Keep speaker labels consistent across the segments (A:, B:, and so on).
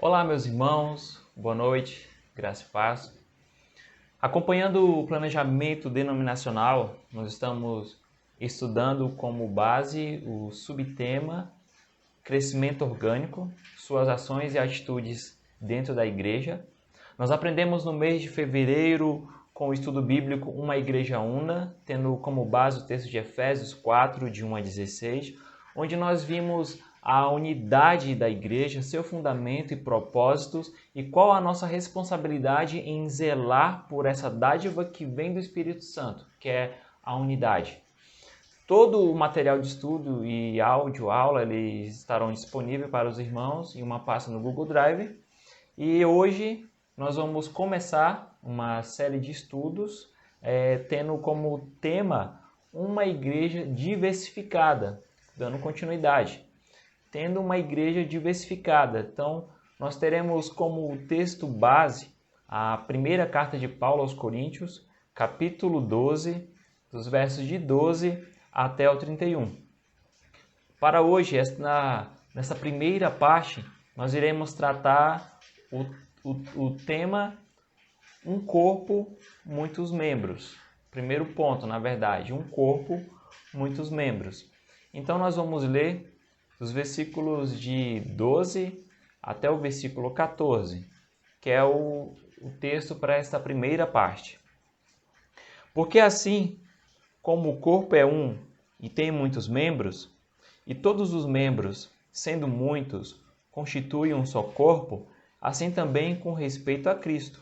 A: Olá, meus irmãos, boa noite, graça e paz. Acompanhando o planejamento denominacional, nós estamos estudando como base o subtema Crescimento Orgânico, suas ações e atitudes dentro da igreja. Nós aprendemos no mês de fevereiro, com o estudo bíblico, Uma Igreja Una, tendo como base o texto de Efésios 4, de 1 a 16, onde nós vimos a unidade da igreja, seu fundamento e propósitos e qual a nossa responsabilidade em zelar por essa dádiva que vem do Espírito Santo, que é a unidade. Todo o material de estudo e áudio, aula, eles estarão disponíveis para os irmãos em uma pasta no Google Drive. E hoje nós vamos começar uma série de estudos tendo como tema uma igreja diversificada, dando continuidade. Tendo uma igreja diversificada. Então, nós teremos como texto base a primeira carta de Paulo aos Coríntios, capítulo 12, dos versos de 12 até o 31. Para hoje, nessa primeira parte, nós iremos tratar o tema Um corpo, muitos membros. Primeiro ponto, na verdade, um corpo, muitos membros. Então, nós vamos ler dos versículos de 12 até o versículo 14, que é o texto para esta primeira parte. Porque assim, como o corpo é um e tem muitos membros, e todos os membros, sendo muitos, constituem um só corpo, assim também com respeito a Cristo.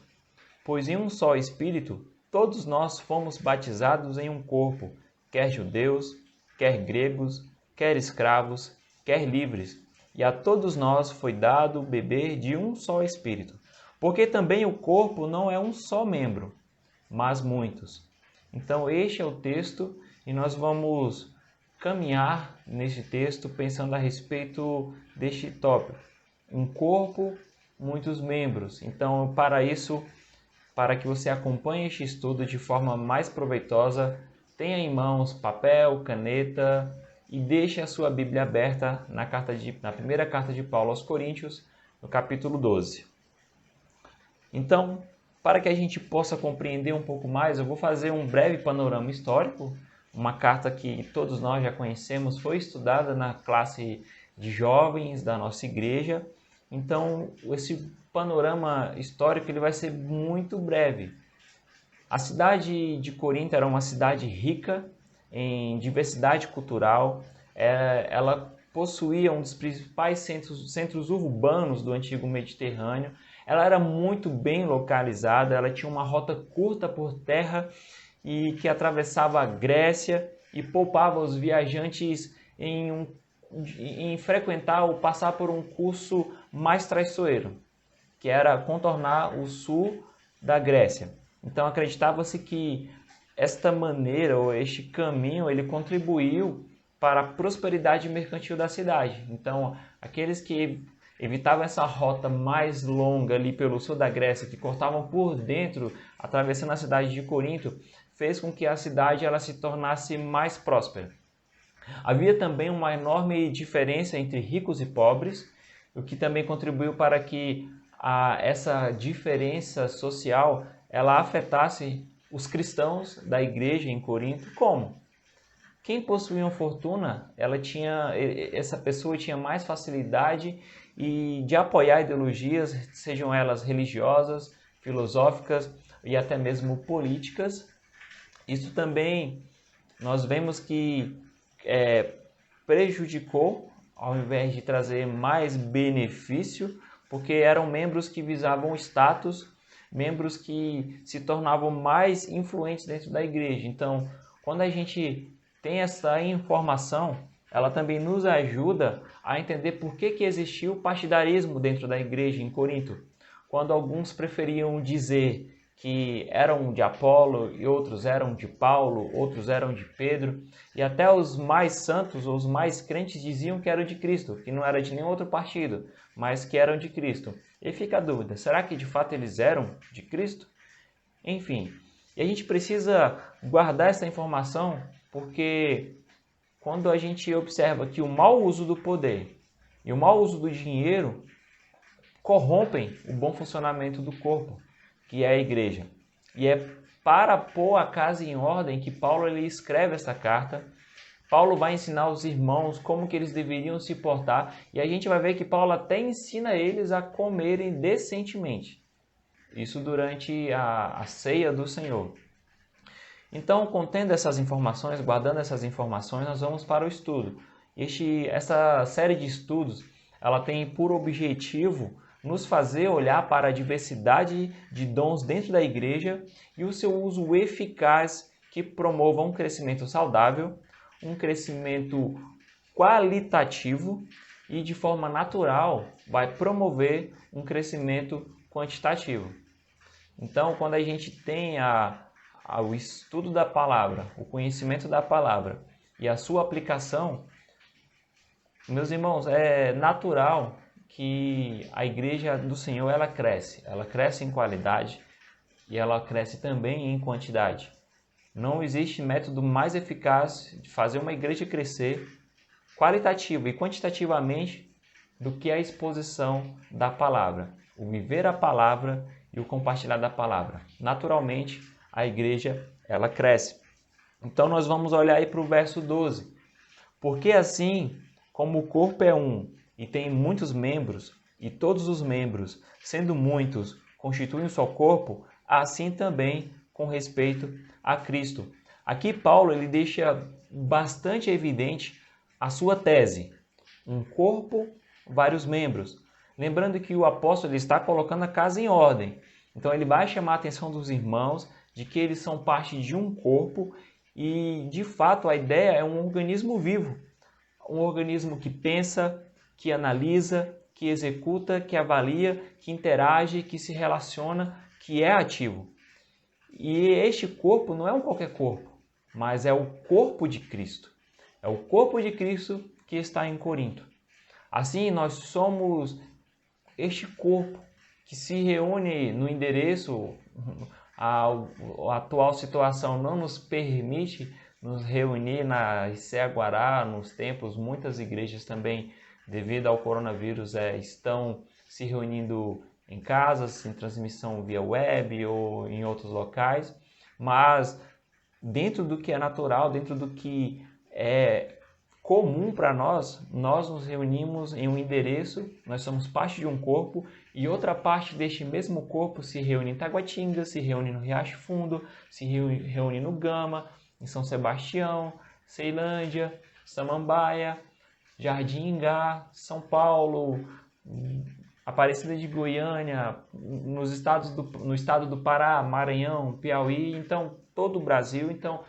A: Pois em um só Espírito, todos nós fomos batizados em um corpo, quer judeus, quer gregos, quer escravos, quer livres, e a todos nós foi dado beber de um só Espírito. Porque também o corpo não é um só membro, mas muitos. Então este é o texto e nós vamos caminhar nesse texto pensando a respeito deste tópico. Um corpo, muitos membros. Então, para isso, para que você acompanhe este estudo de forma mais proveitosa, tenha em mãos papel, caneta e deixe a sua Bíblia aberta na primeira carta de Paulo aos Coríntios, no capítulo 12. Então, para que a gente possa compreender um pouco mais, eu vou fazer um breve panorama histórico. Uma carta que todos nós já conhecemos, foi estudada na classe de jovens da nossa igreja. Então, esse panorama histórico ele vai ser muito breve. A cidade de Corinto era uma cidade rica em diversidade cultural. Ela possuía um dos principais centros urbanos do antigo Mediterrâneo. Ela era muito bem localizada, ela tinha uma rota curta por terra e que atravessava a Grécia e poupava os viajantes em frequentar ou passar por um curso mais traiçoeiro, que era contornar o sul da Grécia. Então acreditava-se que esta maneira ou este caminho ele contribuiu para a prosperidade mercantil da cidade. Então aqueles que evitavam essa rota mais longa ali pelo sul da Grécia, que cortavam por dentro, atravessando a cidade de Corinto, fez com que a cidade ela se tornasse mais próspera. Havia também uma enorme diferença entre ricos e pobres, o que também contribuiu para que essa diferença social ela afetasse os cristãos da igreja em Corinto. Como? Quem possuía uma fortuna, essa pessoa tinha mais facilidade de apoiar ideologias, sejam elas religiosas, filosóficas e até mesmo políticas. Isso também nós vemos que prejudicou, ao invés de trazer mais benefício, porque eram membros que visavam status, membros que se tornavam mais influentes dentro da igreja. Então, quando a gente tem essa informação, ela também nos ajuda a entender por que existiu o partidarismo dentro da igreja em Corinto. Quando alguns preferiam dizer que eram de Apolo e outros eram de Paulo, outros eram de Pedro, e até os mais santos ou os mais crentes diziam que eram de Cristo, que não era de nenhum outro partido, mas que eram de Cristo. E fica a dúvida, será que de fato eles eram de Cristo? Enfim, e a gente precisa guardar essa informação porque quando a gente observa que o mau uso do poder e o mau uso do dinheiro corrompem o bom funcionamento do corpo, que é a igreja. E é para pôr a casa em ordem que Paulo ele escreve essa carta. Paulo vai ensinar os irmãos como que eles deveriam se portar, e a gente vai ver que Paulo até ensina eles a comerem decentemente. Isso durante a ceia do Senhor. Então, contendo essas informações, guardando essas informações, nós vamos para o estudo. Essa série de estudos, ela tem por objetivo nos fazer olhar para a diversidade de dons dentro da igreja e o seu uso eficaz que promova um crescimento saudável, um crescimento qualitativo e de forma natural vai promover um crescimento quantitativo. Então, quando a gente tem o estudo da palavra, o conhecimento da palavra e a sua aplicação, meus irmãos, é natural que a igreja do Senhor ela cresce em qualidade e ela cresce também em quantidade. Não existe método mais eficaz de fazer uma igreja crescer qualitativa e quantitativamente do que a exposição da palavra, o viver a palavra e o compartilhar da palavra. Naturalmente, a igreja ela cresce. Então nós vamos olhar aí para o verso 12. Porque assim como o corpo é um e tem muitos membros, e todos os membros, sendo muitos, constituem um só corpo, assim também com respeito a Cristo. Aqui Paulo ele deixa bastante evidente a sua tese. Um corpo, vários membros. Lembrando que o apóstolo ele está colocando a casa em ordem. Então ele vai chamar a atenção dos irmãos de que eles são parte de um corpo e, de fato, a ideia é um organismo vivo. Um organismo que pensa, que analisa, que executa, que avalia, que interage, que se relaciona, que é ativo. E este corpo não é um qualquer corpo, mas é o corpo de Cristo. É o corpo de Cristo que está em Corinto. Assim, nós somos este corpo que se reúne no endereço. A atual situação não nos permite nos reunir na Ceaguará, nos templos. Muitas igrejas também, devido ao coronavírus, estão se reunindo em casas, em transmissão via web ou em outros locais. Mas dentro do que é natural, dentro do que é comum para nós nos reunimos em um endereço, nós somos parte de um corpo e outra parte deste mesmo corpo se reúne em Taguatinga, se reúne no Riacho Fundo, se reúne no Gama, em São Sebastião, Ceilândia, Samambaia, Jardim Ingá, São Paulo, Aparecida de Goiânia, no estado do Pará, Maranhão, Piauí, então todo o Brasil. Então,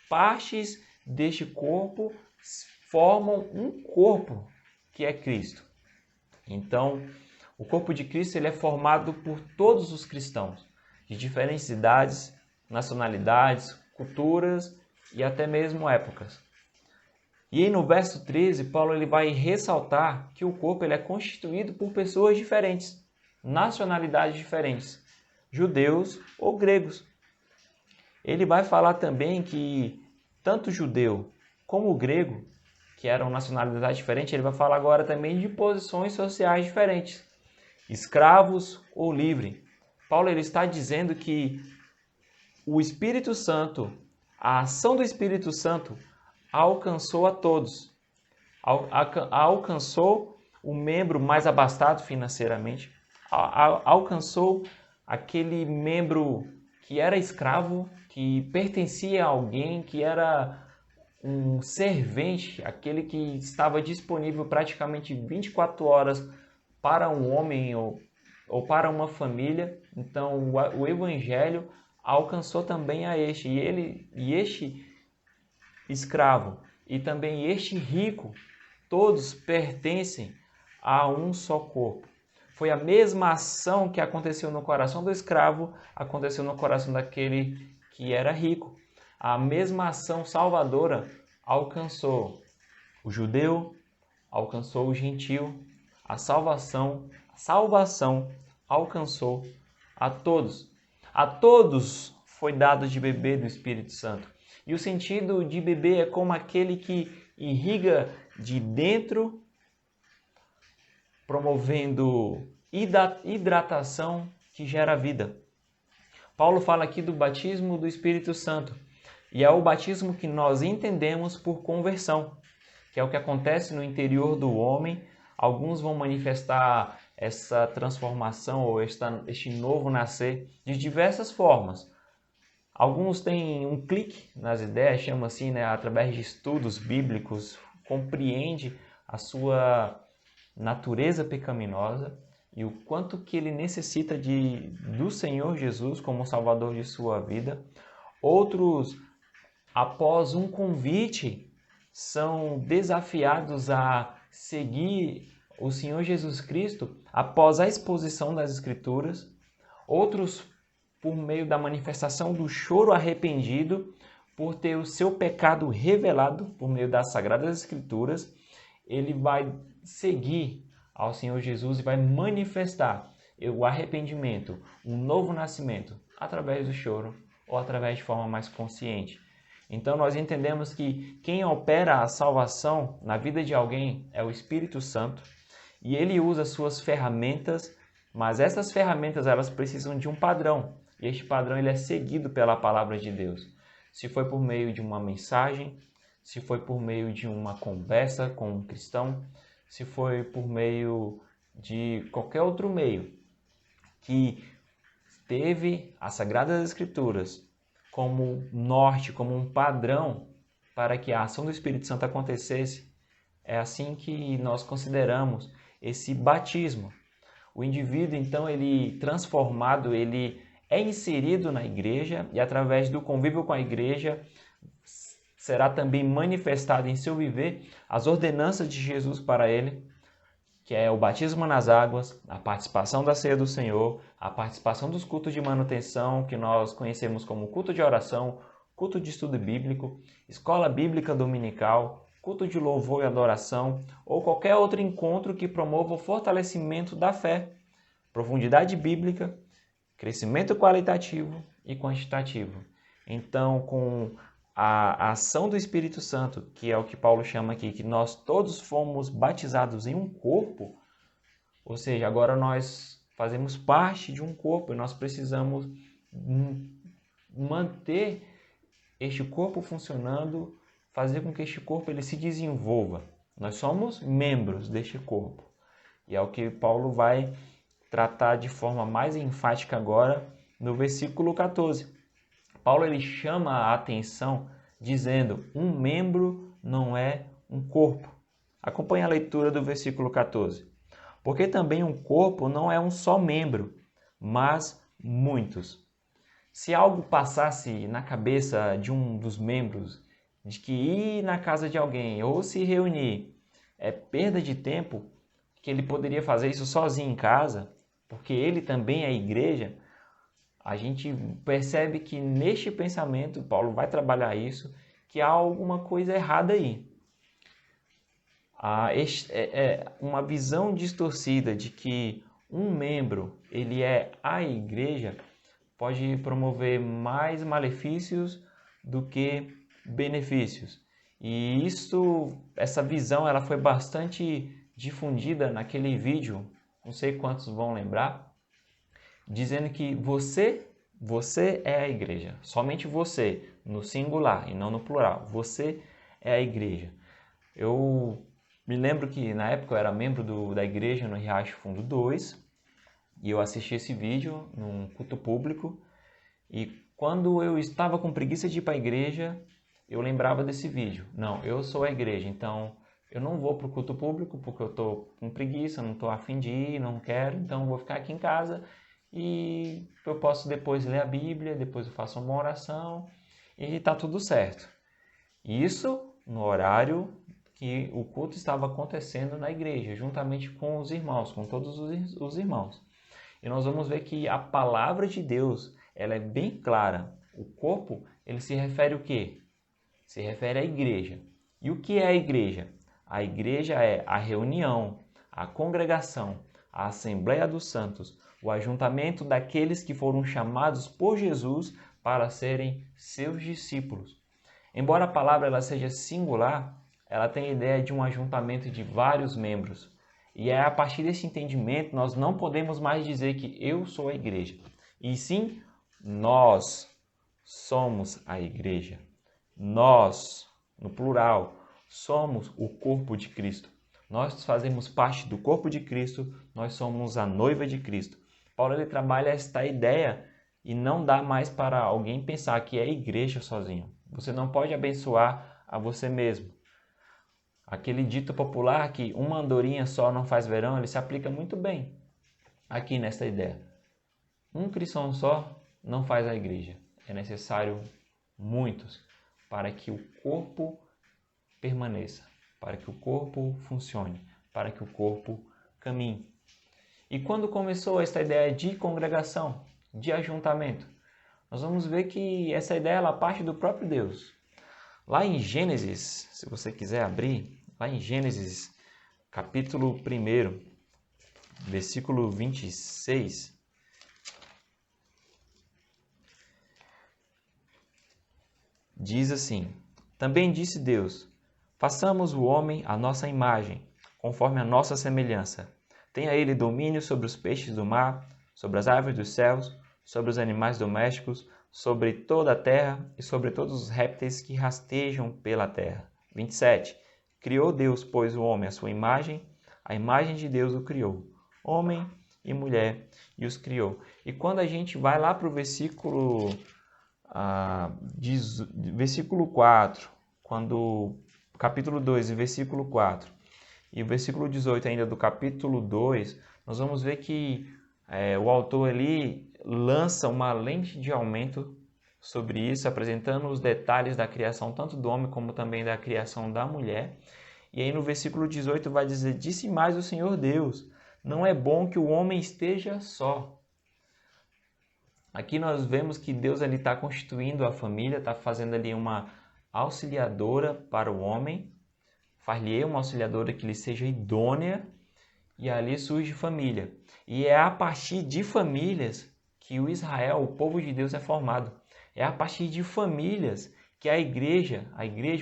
A: partes deste corpo formam um corpo que é Cristo. Então, o corpo de Cristo ele é formado por todos os cristãos, de diferentes idades, nacionalidades, culturas e até mesmo épocas. E aí no verso 13, Paulo ele vai ressaltar que o corpo ele é constituído por pessoas diferentes, nacionalidades diferentes, judeus ou gregos. Ele vai falar também que tanto judeu como grego, que eram nacionalidades diferentes, ele vai falar agora também de posições sociais diferentes, escravos ou livre. Paulo ele está dizendo que o Espírito Santo, a ação do Espírito Santo alcançou a todos, alcançou o membro mais abastado financeiramente, alcançou aquele membro que era escravo, que pertencia a alguém, que era um servente, aquele que estava disponível praticamente 24 horas para um homem ou para uma família. Então o evangelho alcançou também a este, e este escravo e também este rico, todos pertencem a um só corpo. Foi a mesma ação que aconteceu no coração do escravo, aconteceu no coração daquele que era rico. A mesma ação salvadora alcançou o judeu, alcançou o gentil. A salvação alcançou a todos. A todos foi dado de beber do Espírito Santo. E o sentido de beber é como aquele que irriga de dentro, promovendo e da hidratação que gera vida. Paulo fala aqui do batismo do Espírito Santo, e é o batismo que nós entendemos por conversão, que é o que acontece no interior do homem. Alguns vão manifestar essa transformação ou este novo nascer de diversas formas. Alguns têm um clique nas ideias, chama assim, né, através de estudos bíblicos, compreende a sua natureza pecaminosa e o quanto que ele necessita do Senhor Jesus como Salvador de sua vida. Outros, após um convite, são desafiados a seguir o Senhor Jesus Cristo após a exposição das Escrituras. Outros, por meio da manifestação do choro arrependido, por ter o seu pecado revelado por meio das Sagradas Escrituras, ele vai seguir ao Senhor Jesus e vai manifestar o arrependimento, um novo nascimento, através do choro ou através de forma mais consciente. Então nós entendemos que quem opera a salvação na vida de alguém é o Espírito Santo, e ele usa suas ferramentas, mas essas ferramentas elas precisam de um padrão, e este padrão ele é seguido pela palavra de Deus. Se foi por meio de uma mensagem, se foi por meio de uma conversa com um cristão, se foi por meio de qualquer outro meio que teve as Sagradas Escrituras como norte, como um padrão para que a ação do Espírito Santo acontecesse, é assim que nós consideramos esse batismo. O indivíduo, então, ele transformado, ele é inserido na igreja e através do convívio com a igreja será também manifestado em seu viver as ordenanças de Jesus para ele, que é o batismo nas águas, a participação da ceia do Senhor, a participação dos cultos de manutenção, que nós conhecemos como culto de oração, culto de estudo bíblico, escola bíblica dominical, culto de louvor e adoração, ou qualquer outro encontro que promova o fortalecimento da fé, profundidade bíblica, crescimento qualitativo e quantitativo. Então, com a ação do Espírito Santo, que é o que Paulo chama aqui, que nós todos fomos batizados em um corpo, ou seja, agora nós fazemos parte de um corpo e nós precisamos manter este corpo funcionando, fazer com que este corpo ele se desenvolva. Nós somos membros deste corpo. E é o que Paulo vai tratar de forma mais enfática agora no versículo 14. Paulo ele chama a atenção dizendo: um membro não é um corpo. Acompanhe a leitura do versículo 14. Porque também um corpo não é um só membro, mas muitos. Se algo passasse na cabeça de um dos membros de que ir na casa de alguém ou se reunir é perda de tempo, que ele poderia fazer isso sozinho em casa, porque ele também é igreja, a gente percebe que neste pensamento, Paulo vai trabalhar isso, que há alguma coisa errada aí. Uma visão distorcida de que um membro ele é a igreja pode promover mais malefícios do que benefícios. E essa visão ela foi bastante difundida naquele vídeo, não sei quantos vão lembrar, dizendo que você é a igreja, somente você, no singular e não no plural, você é a igreja. Eu me lembro que na época eu era membro da igreja no Riacho Fundo 2 e eu assisti esse vídeo num culto público e quando eu estava com preguiça de ir para a igreja, eu lembrava desse vídeo. Não, eu sou a igreja, então eu não vou para o culto público porque eu estou com preguiça, não estou a fim de ir, não quero, então eu vou ficar aqui em casa e eu posso depois ler a Bíblia, depois eu faço uma oração e está tudo certo. Isso no horário que o culto estava acontecendo na igreja, juntamente com os irmãos, com todos os irmãos. E nós vamos ver que a palavra de Deus, ela é bem clara. O corpo, ele se refere ao quê? Se refere à igreja. E o que é a igreja? A igreja é a reunião, a congregação, a assembleia dos santos, o ajuntamento daqueles que foram chamados por Jesus para serem seus discípulos. Embora a palavra ela seja singular, ela tem a ideia de um ajuntamento de vários membros. E é a partir desse entendimento nós não podemos mais dizer que eu sou a igreja. E sim, nós somos a igreja. Nós, no plural, somos o corpo de Cristo. Nós fazemos parte do corpo de Cristo, nós somos a noiva de Cristo. Paulo ele trabalha esta ideia e não dá mais para alguém pensar que é igreja sozinho. Você não pode abençoar a você mesmo. Aquele dito popular que uma andorinha só não faz verão, ele se aplica muito bem aqui nesta ideia. Um cristão só não faz a igreja. É necessário muitos para que o corpo permaneça, para que o corpo funcione, para que o corpo caminhe. E quando começou esta ideia de congregação, de ajuntamento, nós vamos ver que essa ideia ela parte do próprio Deus. Lá em Gênesis, se você quiser abrir, lá em Gênesis, capítulo 1, versículo 26, diz assim: Também disse Deus, façamos o homem à nossa imagem, conforme a nossa semelhança. Tenha ele domínio sobre os peixes do mar, sobre as aves dos céus, sobre os animais domésticos, sobre toda a terra e sobre todos os répteis que rastejam pela terra. 27. Criou Deus, pois, o homem à sua imagem, a imagem de Deus o criou. Homem e mulher e os criou. E quando a gente vai lá para o versículo 4, capítulo 2, versículo 4, e o versículo 18 ainda do capítulo 2, nós vamos ver que o autor ali lança uma lente de aumento sobre isso, apresentando os detalhes da criação tanto do homem como também da criação da mulher. E aí no versículo 18 vai dizer: Disse mais o Senhor Deus, não é bom que o homem esteja só. Aqui nós vemos que Deus está constituindo a família, está fazendo ali uma auxiliadora para o homem, far-lhe uma auxiliadora que lhe seja idônea, e ali surge família. E é a partir de famílias que o Israel, o povo de Deus, é formado. É a partir de famílias que a igreja,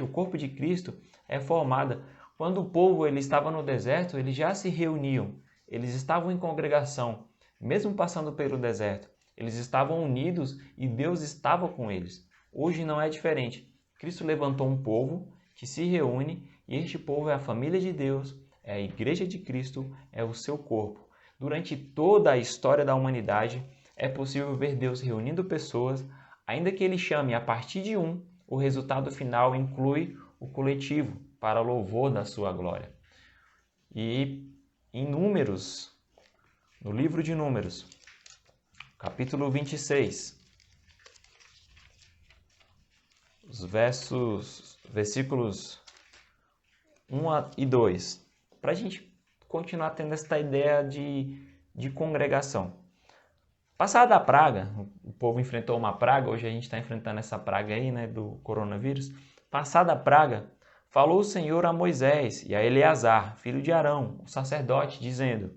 A: o corpo de Cristo, é formada. Quando o povo ele estava no deserto, eles já se reuniam, eles estavam em congregação, mesmo passando pelo deserto. Eles estavam unidos e Deus estava com eles. Hoje não é diferente. Cristo levantou um povo que se reúne e este povo é a família de Deus, é a igreja de Cristo, é o seu corpo. Durante toda a história da humanidade, é possível ver Deus reunindo pessoas, ainda que Ele chame a partir de um, o resultado final inclui o coletivo, para louvor da sua glória. E em Números, no livro de Números, capítulo 26, os versículos 1 e 2, para a gente continuar tendo esta ideia de congregação. Passada a praga, o povo enfrentou uma praga, hoje a gente está enfrentando essa praga aí, né, do coronavírus. Passada a praga, falou o Senhor a Moisés e a Eleazar, filho de Arão, o sacerdote, dizendo: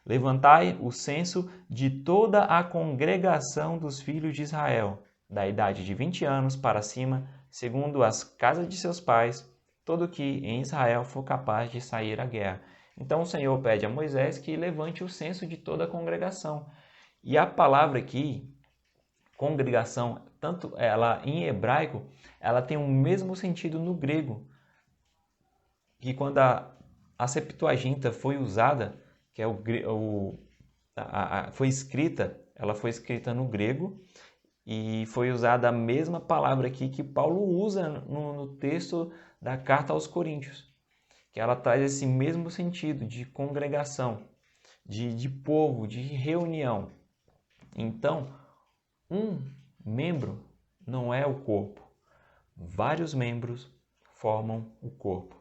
A: Levantai o censo de toda a congregação dos filhos de Israel, da idade de 20 anos para cima, segundo as casas de seus pais, todo que em Israel for capaz de sair à guerra. Então o Senhor pede a Moisés que levante o censo de toda a congregação. E a palavra aqui, congregação, tanto ela em hebraico, ela tem o mesmo sentido no grego. Que quando a Septuaginta foi usada, que é foi escrita, ela foi escrita no grego e foi usada a mesma palavra aqui que Paulo usa no texto da carta aos Coríntios, que ela traz esse mesmo sentido de congregação, de povo, de reunião. Então, um membro não é o corpo, vários membros formam o corpo.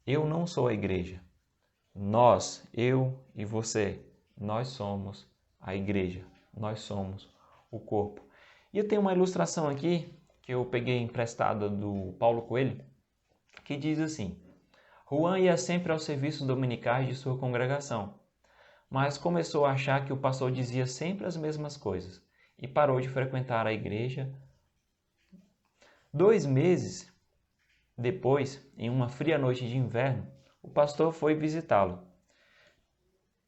A: Eu não sou a igreja. Nós, eu e você, nós somos a igreja. Nós somos o corpo. E eu tenho uma ilustração aqui que eu peguei emprestada do Paulo Coelho, que diz assim: Juan ia sempre aos serviços dominicais de sua congregação, mas começou a achar que o pastor dizia sempre as mesmas coisas e parou de frequentar a igreja. 2 meses depois, em uma fria noite de inverno, o pastor foi visitá-lo.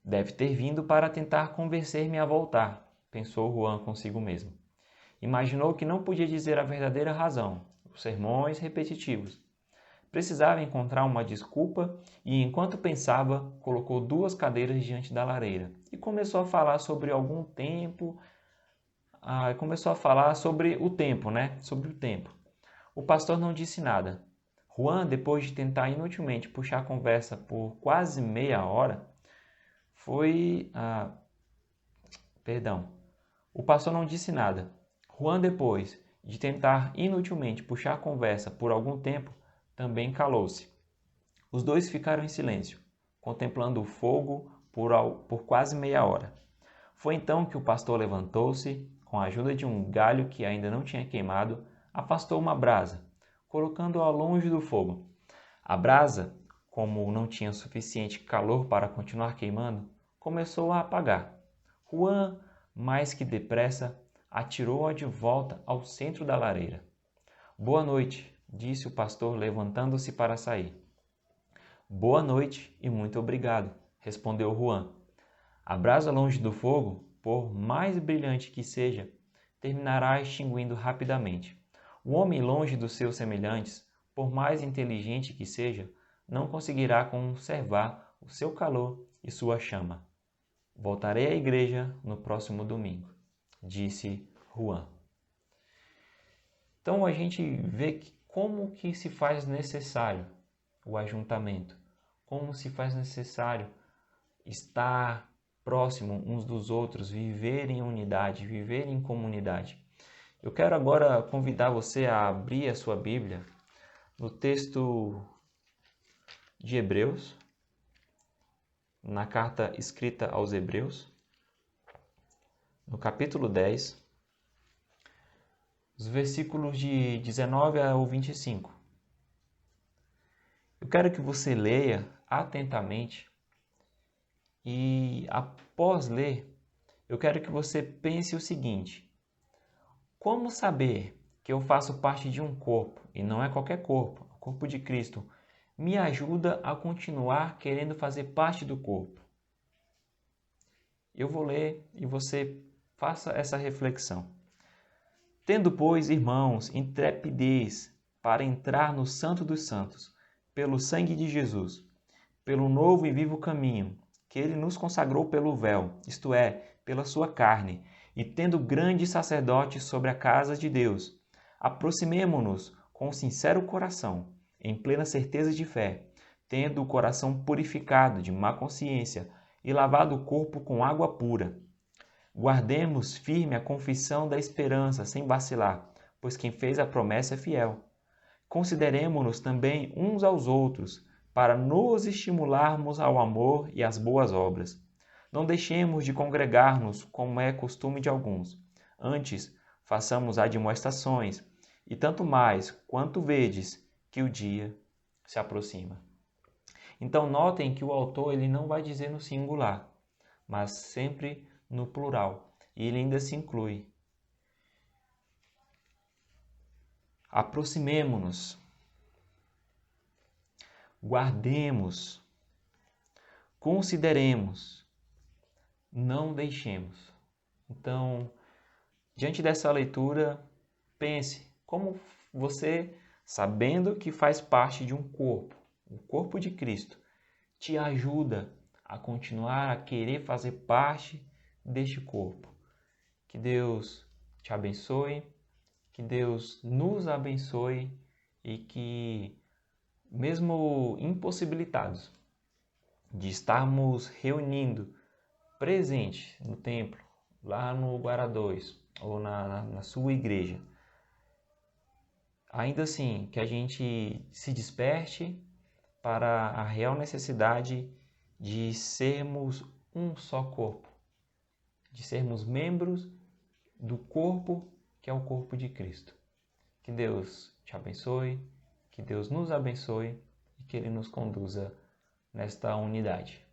A: Deve ter vindo para tentar convencer-me a voltar, pensou Juan consigo mesmo. Imaginou que não podia dizer a verdadeira razão, os sermões repetitivos. Precisava encontrar uma desculpa e, enquanto pensava, colocou 2 cadeiras diante da lareira e começou a falar sobre algum tempo. Começou a falar sobre o tempo, né? Sobre o tempo. O pastor não disse nada. Juan, depois de tentar inutilmente puxar a conversa por quase meia hora, O pastor não disse nada. Juan, depois de tentar inutilmente puxar a conversa por algum tempo, também calou-se. Os dois ficaram em silêncio, contemplando o fogo por quase meia hora. Foi então que o pastor levantou-se, com a ajuda de um galho que ainda não tinha queimado, afastou uma brasa, colocando-a longe do fogo. A brasa, como não tinha suficiente calor para continuar queimando, começou a apagar. Juan, mais que depressa, atirou-a de volta ao centro da lareira. Boa noite, disse o pastor, levantando-se para sair. Boa noite e muito obrigado, respondeu Juan. A brasa longe do fogo, por mais brilhante que seja, terminará extinguindo rapidamente. O homem longe dos seus semelhantes, por mais inteligente que seja, não conseguirá conservar o seu calor e sua chama. Voltarei à igreja no próximo domingo, disse Juan. Então a gente vê como que se faz necessário o ajuntamento, como se faz necessário estar próximo uns dos outros, viver em unidade, viver em comunidade. Eu quero agora convidar você a abrir a sua Bíblia no texto de Hebreus, na carta escrita aos Hebreus, no capítulo 10, os versículos de 19 ao 25. Eu quero que você leia atentamente e, após ler, eu quero que você pense o seguinte: como saber que eu faço parte de um corpo, e não é qualquer corpo, o corpo de Cristo, me ajuda a continuar querendo fazer parte do corpo? Eu vou ler e você faça essa reflexão. Tendo, pois, irmãos, intrepidez para entrar no Santo dos Santos, pelo sangue de Jesus, pelo novo e vivo caminho, que ele nos consagrou pelo véu, isto é, pela sua carne, e tendo grande sacerdote sobre a casa de Deus, aproximemo-nos com sincero coração, em plena certeza de fé, tendo o coração purificado de má consciência e lavado o corpo com água pura. Guardemos firme a confissão da esperança sem vacilar, pois quem fez a promessa é fiel. Consideremo-nos também uns aos outros, para nos estimularmos ao amor e às boas obras. Não deixemos de congregar-nos, como é costume de alguns. Antes, façamos admoestações, e tanto mais quanto vedes que o dia se aproxima. Então, notem que o autor ele não vai dizer no singular, mas sempre no plural. E ele ainda se inclui. Aproximemo-nos. Guardemos. Consideremos. Não deixemos. Então, diante dessa leitura, pense como você, sabendo que faz parte de um corpo, o corpo de Cristo, te ajuda a continuar a querer fazer parte deste corpo. Que Deus te abençoe, que Deus nos abençoe e que, mesmo impossibilitados de estarmos reunindo presente no templo, lá no Guará 2 ou na sua igreja, ainda assim que a gente se desperte para a real necessidade de sermos um só corpo, de sermos membros do corpo que é o corpo de Cristo. Que Deus te abençoe, que Deus nos abençoe e que Ele nos conduza nesta unidade.